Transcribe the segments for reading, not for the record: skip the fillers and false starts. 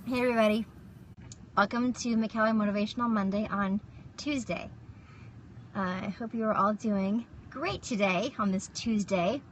Hey everybody, welcome to McKellar Motivational Monday on Tuesday. I hope you are all doing great today on this Tuesday.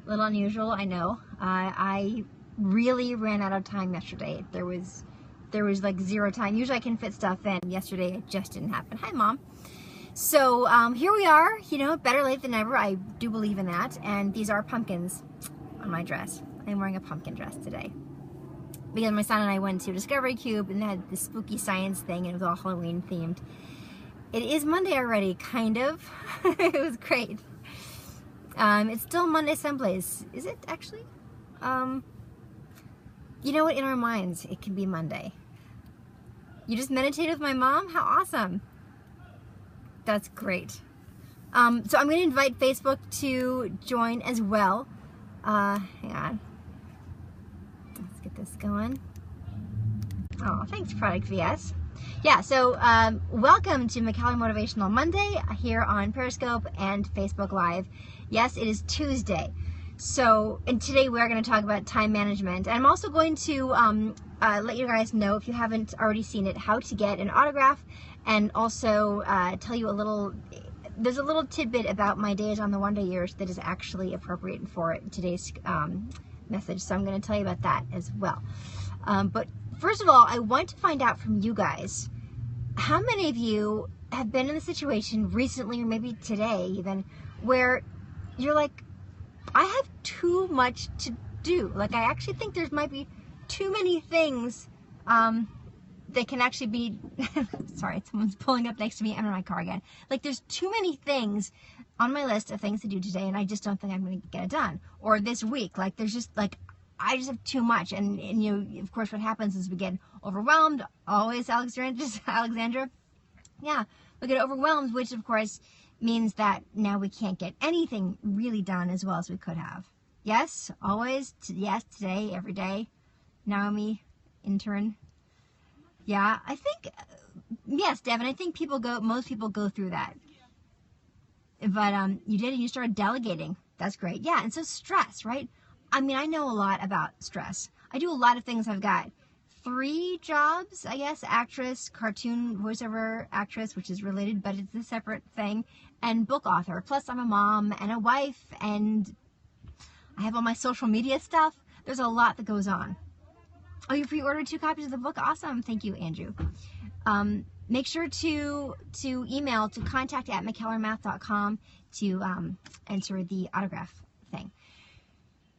A little unusual, I know. I really ran out of time yesterday. There was like zero time. Usually I can fit stuff in. Yesterday it just didn't happen. Hi Mom. So here we are, better late than never. I do believe in that. And these are pumpkins on my dress. I'm wearing a pumpkin dress today, because my son and I went to Discovery Cube and they had this spooky science thing and it was all Halloween themed. It is Monday already, kind of. It was great. It's still Monday someplace. Is it actually? You know what? In our minds, it can be Monday. You just meditated with my mom? How awesome. That's great. So I'm going to invite Facebook to join as well. Hang on. Get this going. Oh, thanks, Product VS. Yeah, so welcome to McKellar Motivational Monday here on Periscope and Facebook Live. Yes, it is Tuesday. So, and today we're going to talk about time management. And I'm also going to let you guys know, if you haven't already seen it, how to get an autograph, and also tell you there's a little tidbit about my days on the One Day Years that is actually appropriate for today's message, so I'm going to tell you about that as well. But first of all, I want to find out from you guys, how many of you have been in the situation recently, or maybe today even, where you're like, I have too much to do. Like, I actually think there might be too many things that can actually be sorry, someone's pulling up next to me. I'm in my car again. Like, there's too many things on my list of things to do today, and I just don't think I'm going to get it done. Or this week, like, there's just, like, I just have too much. And of course, what happens is we get overwhelmed. Always, Alexandra. Yeah, we get overwhelmed, which, of course, means that now we can't get anything really done as well as we could have. Yes, always. Yes, today, every day. Naomi, intern. Yeah, I think, yes, Devin, I think most people go through that. But you did, and you started delegating. That's great. Yeah, and so stress, right? I mean, I know a lot about stress. I do a lot of things. I've got 3 jobs, I guess: actress, cartoon voiceover actress, which is related, but it's a separate thing, and book author. Plus, I'm a mom and a wife, and I have all my social media stuff. There's a lot that goes on. Oh, you pre-ordered 2 copies of the book? Awesome. Thank you, Andrew. Make sure to email to contact@mckellarmath.com to enter the autograph thing.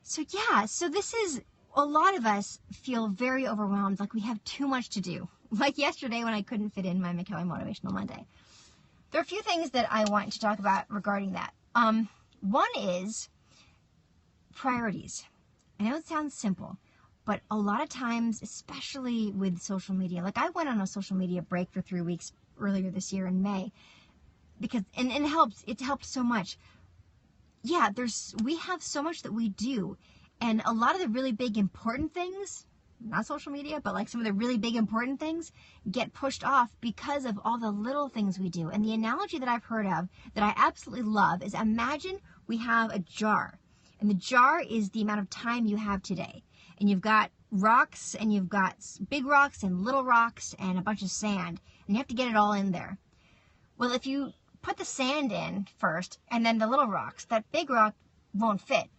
So yeah, so this is, a lot of us feel very overwhelmed, like we have too much to do. Like yesterday when I couldn't fit in my McKellar Motivational Monday. There are a few things that I want to talk about regarding that. One is priorities. I know it sounds simple, but a lot of times, especially with social media, like I went on a social media break for 3 weeks earlier this year in May, because, and it helped so much. Yeah, we have so much that we do, and a lot of the really big important things, not social media, but like some of the really big important things, get pushed off because of all the little things we do. And the analogy that I've heard of that I absolutely love is, imagine we have a jar, and the jar is the amount of time you have today. And you've got rocks, and you've got big rocks and little rocks and a bunch of sand, and you have to get it all in there. Well, if you put the sand in first and then the little rocks, that big rock won't fit.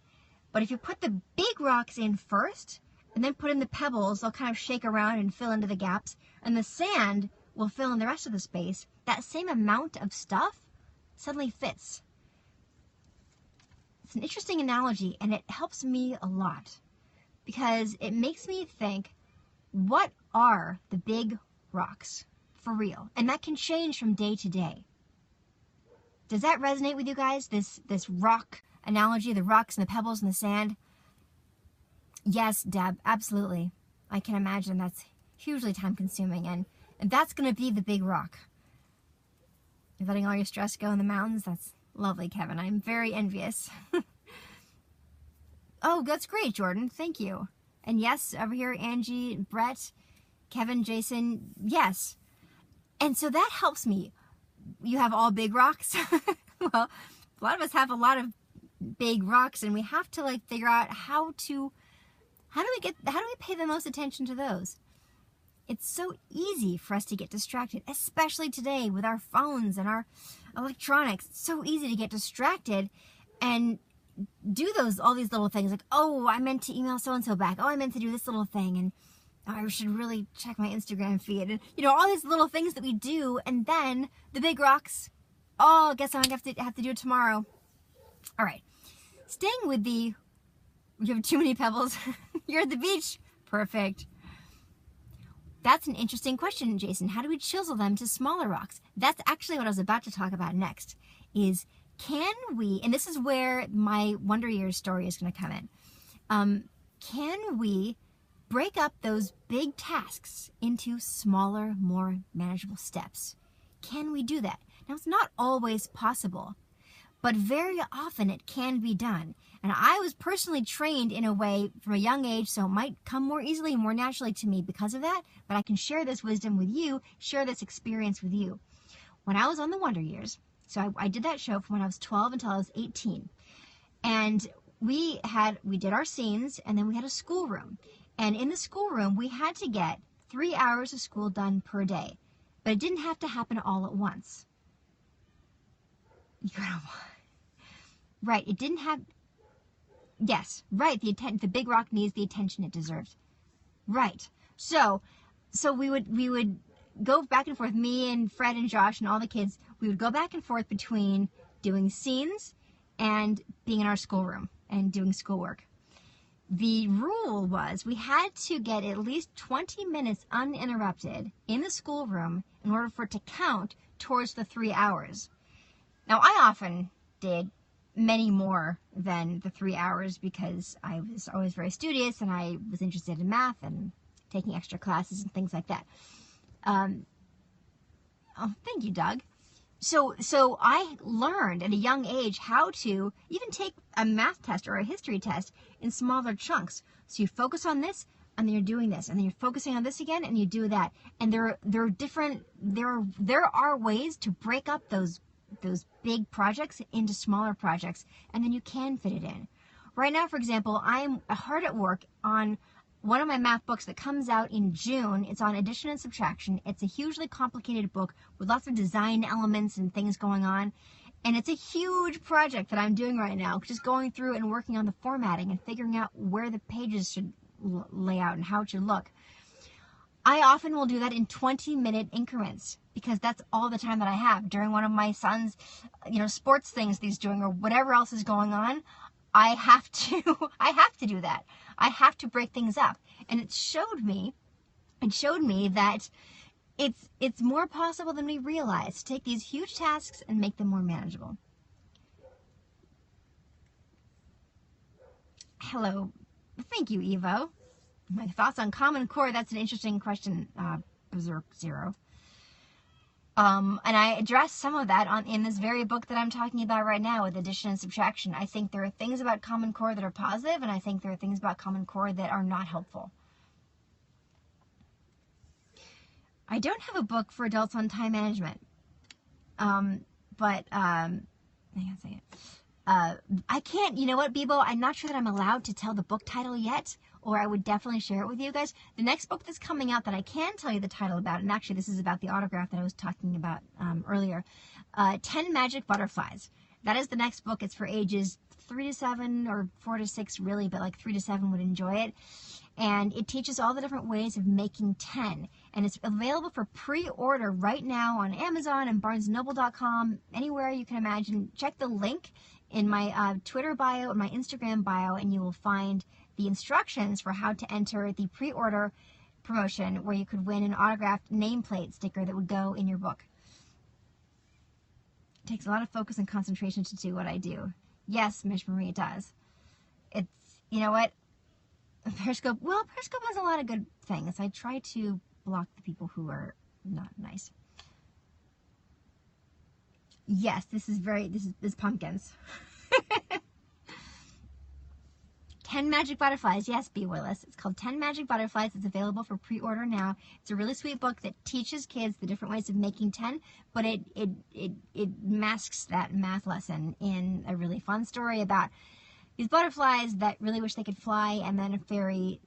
But if you put the big rocks in first and then put in the pebbles, they'll kind of shake around and fill into the gaps, and the sand will fill in the rest of the space. That same amount of stuff suddenly fits. It's an interesting analogy, and it helps me a lot, because it makes me think, what are the big rocks for real? And that can change from day to day. Does that resonate with you guys, this rock analogy, the rocks and the pebbles and the sand? Yes, Deb, absolutely. I can imagine that's hugely time consuming, and that's going to be the big rock. You're letting all your stress go in the mountains? That's lovely, Kevin. I'm very envious. Oh, that's great, Jordan. Thank you. And yes, over here, Angie, Brett, Kevin, Jason, yes. And so that helps me. You have all big rocks? Well, a lot of us have a lot of big rocks, and we have to figure out how do we pay the most attention to those? It's so easy for us to get distracted, especially today with our phones and our electronics. It's so easy to get distracted and do all these little things like, oh, I meant to email so-and-so back. Oh, I meant to do this little thing. And oh, I should really check my Instagram feed. And, all these little things that we do. And then the big rocks. Oh, guess I'm going to have to do it tomorrow. All right. Staying with you have too many pebbles. You're at the beach. Perfect. That's an interesting question, Jason. How do we chisel them to smaller rocks? That's actually what I was about to talk about next, is can we, and this is where my Wonder Years story is going to come in, can we break up those big tasks into smaller, more manageable steps? Can we do that? Now, it's not always possible, but very often it can be done. And I was personally trained in a way from a young age, so it might come more easily, more naturally to me because of that, but I can share this wisdom with you, share this experience with you. When I was on the Wonder Years, so I did that show from when I was 12 until I was 18. And we did our scenes, and then we had a schoolroom. And in the schoolroom, we had to get 3 hours of school done per day. But it didn't have to happen all at once. Right, it didn't have... Yes, right, the big rock needs the attention it deserves. Right. So we would go back and forth, me and Fred and Josh and all the kids, we would go back and forth between doing scenes and being in our schoolroom and doing schoolwork. The rule was we had to get at least 20 minutes uninterrupted in the schoolroom in order for it to count towards the 3 hours. Now, I often did many more than the 3 hours because I was always very studious and I was interested in math and taking extra classes and things like that. Oh, thank you, Doug. So I learned at a young age how to even take a math test or a history test in smaller chunks. So you focus on this, and then you're doing this, and then you're focusing on this again, and you do that. And there are ways to break up those big projects into smaller projects, and then you can fit it in. Right now, for example, I'm hard at work on one of my math books that comes out in June. It's on addition and subtraction. It's a hugely complicated book with lots of design elements and things going on. And it's a huge project that I'm doing right now, just going through and working on the formatting and figuring out where the pages should lay out and how it should look. I often will do that in 20-minute increments because that's all the time that I have. During one of my son's, sports things that he's doing or whatever else is going on, I have to do that. I have to break things up. And it showed me that it's more possible than we realize to take these huge tasks and make them more manageable. Hello. Thank you, Evo. My thoughts on Common Core, that's an interesting question, Berserk Zero. And I address some of that in this very book that I'm talking about right now with addition and subtraction. I think there are things about Common Core that are positive, and I think there are things about Common Core that are not helpful. I don't have a book for adults on time management, hang on a second. I can't, you know what, Bebo, I'm not sure that I'm allowed to tell the book title yet, or I would definitely share it with you guys. The next book that's coming out that I can tell you the title about, and actually this is about the autograph that I was talking about earlier, 10 Magic Butterflies. That is the next book. It's for ages 3 to 7 or 4 to 6 really, but like 3 to 7 would enjoy it. And it teaches all the different ways of making 10. And it's available for pre-order right now on Amazon and BarnesandNoble.com, anywhere you can imagine. Check the link in my Twitter bio and my Instagram bio, and you will find the instructions for how to enter the pre-order promotion where you could win an autographed nameplate sticker that would go in your book. It takes a lot of focus and concentration to do what I do. Yes, Miss Marie, it does. It's, you know what? Periscope has a lot of good things. I try to block the people who are not nice. Yes, this is pumpkins. 10 Magic Butterflies. Yes, B. Willis. It's called 10 Magic Butterflies. It's available for pre-order now. It's a really sweet book that teaches kids the different ways of making 10, but it masks that math lesson in a really fun story about these butterflies that really wish they could fly, and then a fairy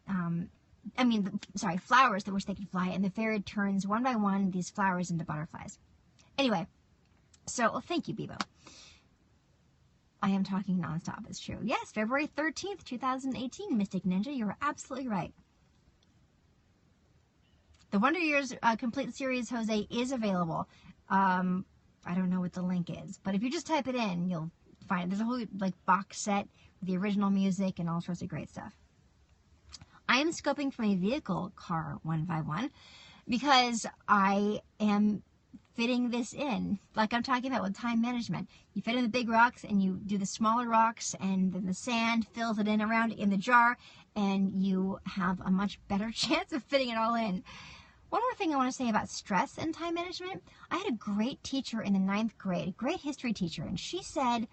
flowers that wish they could fly, and the fairy turns one by one these flowers into butterflies. Anyway, so thank you, Bebo. I am talking nonstop, it's true. Yes, February 13th, 2018, Mystic Ninja, you're absolutely right. The Wonder Years Complete Series, Jose, is available. I don't know what the link is, but if you just type it in, you'll find it. There's a whole box set with the original music and all sorts of great stuff. I am scoping for my vehicle car one by one because I am fitting this in, like I'm talking about with time management. You fit in the big rocks and you do the smaller rocks, and then the sand fills it in around in the jar, and you have a much better chance of fitting it all in. One more thing I want to say about stress and time management. I had a great teacher in the 9th grade, a great history teacher, and she said,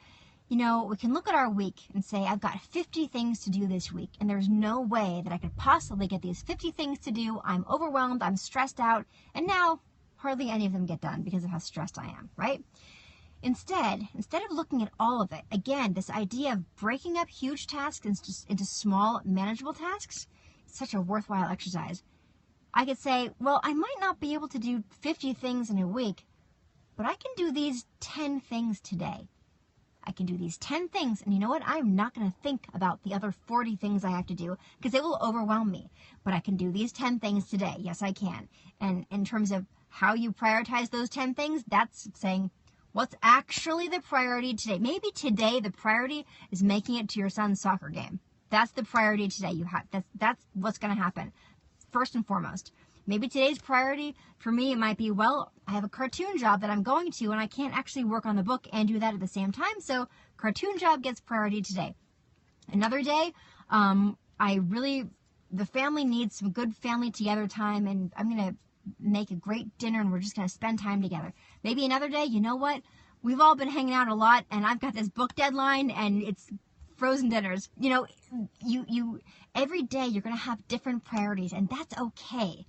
you know, we can look at our week and say, I've got 50 things to do this week, and there's no way that I could possibly get these 50 things to do. I'm overwhelmed, I'm stressed out, and now hardly any of them get done because of how stressed I am, right? Instead of looking at all of it, again, this idea of breaking up huge tasks into small, manageable tasks, is such a worthwhile exercise. I could say, well, I might not be able to do 50 things in a week, but I can do these 10 things today. I can do these 10 things, and you know what? I'm not going to think about the other 40 things I have to do because it will overwhelm me. But I can do these 10 things today. Yes, I can. And in terms of how you prioritize those 10 things, that's saying, what's actually the priority today? Maybe today the priority is making it to your son's soccer game. That's the priority today. That's what's going to happen first and foremost. Maybe today's priority for me, it might be, well, I have a cartoon job that I'm going to, and I can't actually work on the book and do that at the same time, so cartoon job gets priority today. Another day, the family needs some good family together time, and I'm going to make a great dinner, and we're just going to spend time together. Maybe another day, you know what? We've all been hanging out a lot, and I've got this book deadline, and it's frozen dinners. You know, you every day you're going to have different priorities, and that's okay.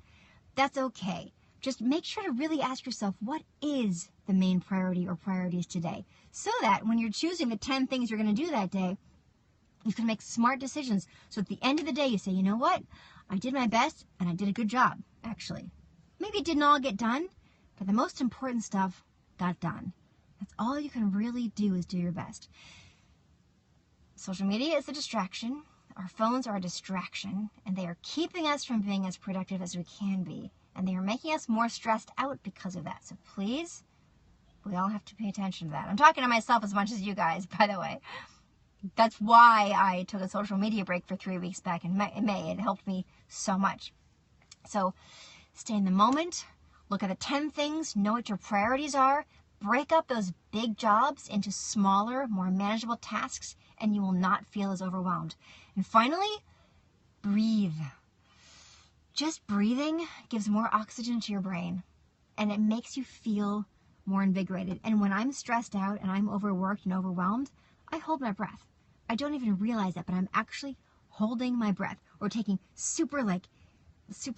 That's okay. Just make sure to really ask yourself, what is the main priority or priorities today? So that when you're choosing the 10 things you're going to do that day, you can make smart decisions. So at the end of the day, you say, you know what? I did my best, and I did a good job, actually. Maybe it didn't all get done, but the most important stuff got done. That's all you can really do, is do your best. Social media is a distraction. Our phones are a distraction, and they are keeping us from being as productive as we can be, and they are making us more stressed out because of that. So please, we all have to pay attention to that. I'm talking to myself as much as you guys, by the way. That's why I took a social media break for 3 weeks back in May. It helped me so much. So stay in the moment, look at the 10 things, know what your priorities are, break up those big jobs into smaller, more manageable tasks, and you will not feel as overwhelmed. And finally, breathe. Just breathing gives more oxygen to your brain, and it makes you feel more invigorated. And when I'm stressed out and I'm overworked and overwhelmed, I hold my breath. I don't even realize it, but I'm actually holding my breath, or taking super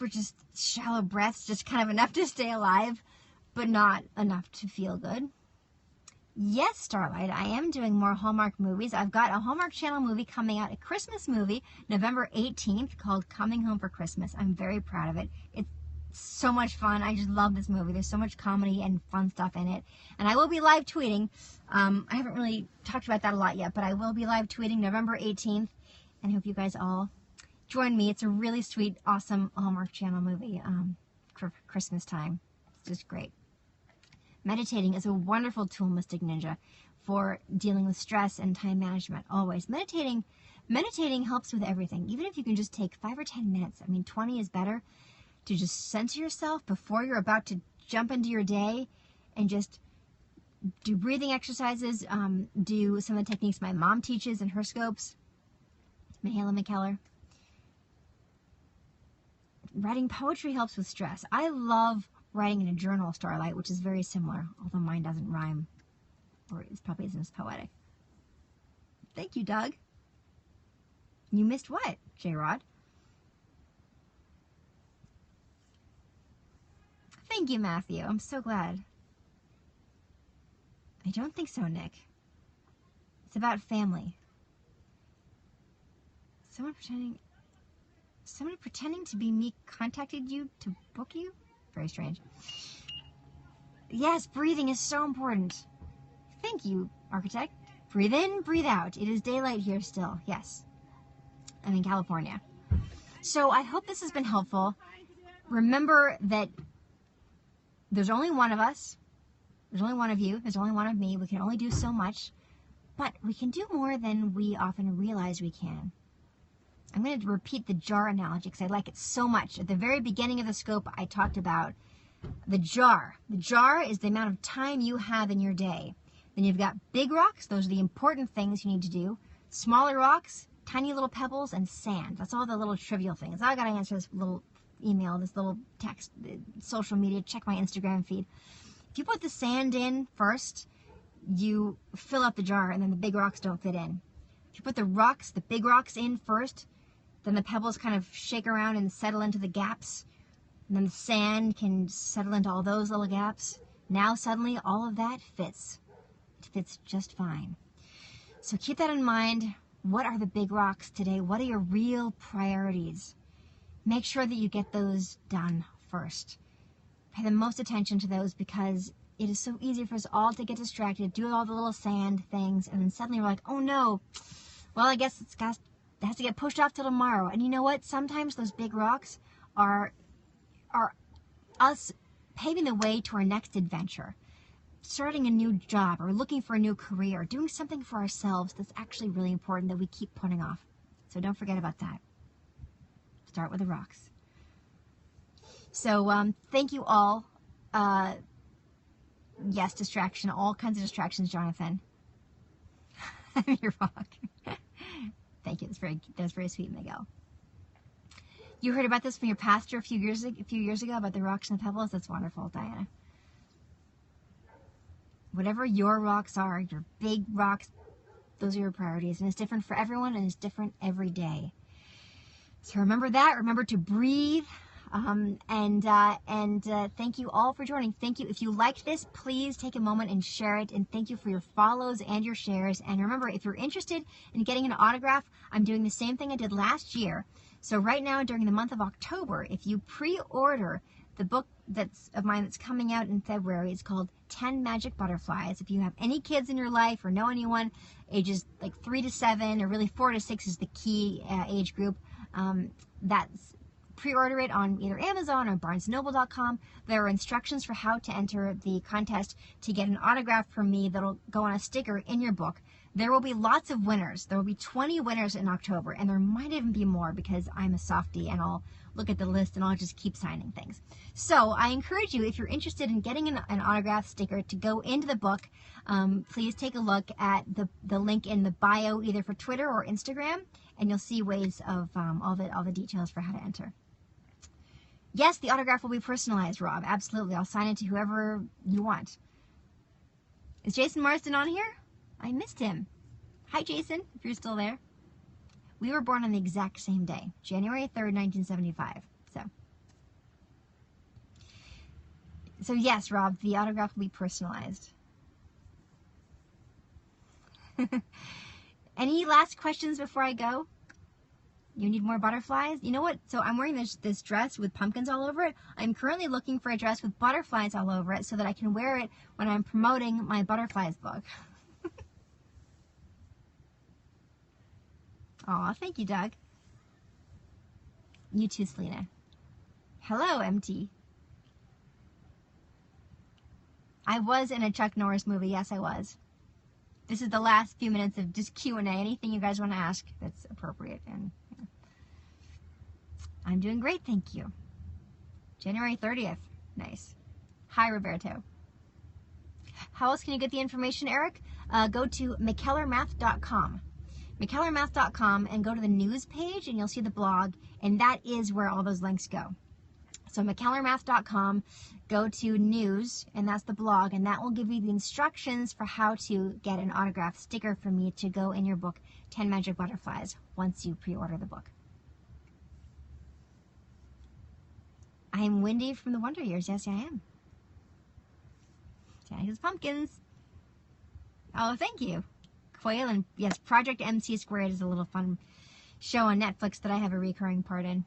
just shallow breaths, just kind of enough to stay alive, but not enough to feel good. Yes, Starlight, I am doing more Hallmark movies. I've got a Hallmark Channel movie coming out, a Christmas movie, November 18th, called Coming Home for Christmas. I'm very proud of it. It's so much fun. I just love this movie. There's so much comedy and fun stuff in it. And I will be live tweeting. I haven't really talked about that a lot yet, but I will be live tweeting November 18th. And I hope you guys all join me. It's a really sweet, awesome Hallmark Channel movie for Christmas time. It's just great. Meditating is a wonderful tool, Mystic Ninja, for dealing with stress and time management, always. Meditating helps with everything. Even if you can just take 5 or 10 minutes, 20 is better, to just center yourself before you're about to jump into your day, and just do breathing exercises, do some of the techniques my mom teaches in her scopes, Mihaela McKellar. Writing poetry helps with stress. I love writing in a journal, Starlight, which is very similar, although mine doesn't rhyme, or it probably isn't as poetic. Thank you, Doug. You missed what, J-Rod? Thank you, Matthew. I'm so glad. I don't think so, Nick. It's about family. Someone pretending... Somebody pretending to be me contacted you to book you? Very strange. Yes, breathing is so important. Thank you, architect. Breathe in, breathe out. It is daylight here still. Yes. I'm in California. So I hope this has been helpful. Remember that there's only one of us. There's only one of you. There's only one of me. We can only do so much. But we can do more than we often realize we can. I'm going to repeat the jar analogy because I like it so much. At the very beginning of the scope, I talked about the jar. The jar is the amount of time you have in your day. Then you've got big rocks. Those are the important things you need to do. Smaller rocks, tiny little pebbles, and sand. That's all the little trivial things. I got to answer this little email, this little text, social media, check my Instagram feed. If you put the sand in first, you fill up the jar and then the big rocks don't fit in. If you put the rocks, the big rocks in first, then the pebbles kind of shake around and settle into the gaps. And then the sand can settle into all those little gaps. Now suddenly all of that fits. It fits just fine. So keep that in mind. What are the big rocks today? What are your real priorities? Make sure that you get those done first. Pay the most attention to those because it is so easy for us all to get distracted, do all the little sand things, and then suddenly we're like, oh no, well, I guess it has to get pushed off till tomorrow. And you know what? Sometimes those big rocks are us paving the way to our next adventure, starting a new job or looking for a new career, doing something for ourselves that's actually really important that we keep putting off. So don't forget about that. Start with the rocks. So thank you all. Yes, distraction, all kinds of distractions, Jonathan. I'm your rock. Thank you. That's very sweet, Miguel. You heard about this from your pastor a few years ago about the rocks and the pebbles. That's wonderful, Diana. Whatever your rocks are, your big rocks, those are your priorities, and it's different for everyone, and it's different every day. So remember that. Remember to breathe. Thank you all for joining. Thank you. If you liked this, please take a moment and share it. And thank you for your follows and your shares. And remember, if you're interested in getting an autograph, I'm doing the same thing I did last year. So right now, during the month of October, if you pre-order the book of mine that's coming out in February, it's called 10 Magic Butterflies. If you have any kids in your life or know anyone ages like 3 to 7 or really 4 to 6 is the key age group, that's pre-order it on either Amazon or BarnesNoble.com. There are instructions for how to enter the contest to get an autograph from me that'll go on a sticker in your book. There will be lots of winners. There will be 20 winners in October, and there might even be more because I'm a softie and I'll look at the list and I'll just keep signing things. So I encourage you, if you're interested in getting an autograph sticker to go into the book, please take a look at the link in the bio, either for Twitter or Instagram, and you'll see ways of all the details for how to enter. Yes, the autograph will be personalized, Rob. Absolutely. I'll sign it to whoever you want. Is Jason Marsden on here? I missed him. Hi, Jason, if you're still there. We were born on the exact same day, January 3rd, 1975. So yes, Rob, the autograph will be personalized. Any last questions before I go? You need more butterflies? You know what? So I'm wearing this dress with pumpkins all over it. I'm currently looking for a dress with butterflies all over it so that I can wear it when I'm promoting my butterflies book. Aw, thank you, Doug. You too, Selena. Hello, MT. I was in a Chuck Norris movie. Yes, I was. This is the last few minutes of just Q&A. Anything you guys want to ask that's appropriate. And I'm doing great, thank you. January 30th. Nice. Hi, Roberto. How else can you get the information, Eric? Go to McKellarMath.com. McKellarMath.com and go to the news page and you'll see the blog, and that is where all those links go. So McKellarMath.com, go to news, and that's the blog, and that will give you the instructions for how to get an autographed sticker from me to go in your book, 10 Magic Butterflies, once you pre-order the book. I am Wendy from the Wonder Years. Yes, I am. Santa's Pumpkins. Oh, thank you. Quail, and yes, Project MC Squared is a little fun show on Netflix that I have a recurring part in.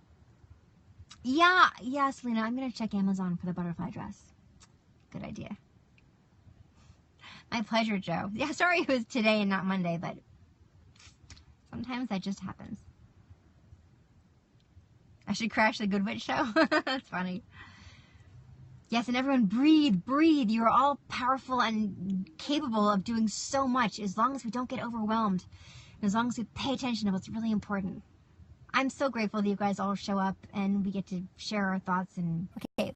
Yeah, Selena, I'm going to check Amazon for the butterfly dress. Good idea. My pleasure, Joe. Yeah, sorry it was today and not Monday, but sometimes that just happens. I should crash the Good Witch show. That's funny. Yes, and everyone breathe, breathe. You are all powerful and capable of doing so much as long as we don't get overwhelmed. And as long as we pay attention to what's really important. I'm so grateful that you guys all show up and we get to share our thoughts. And okay,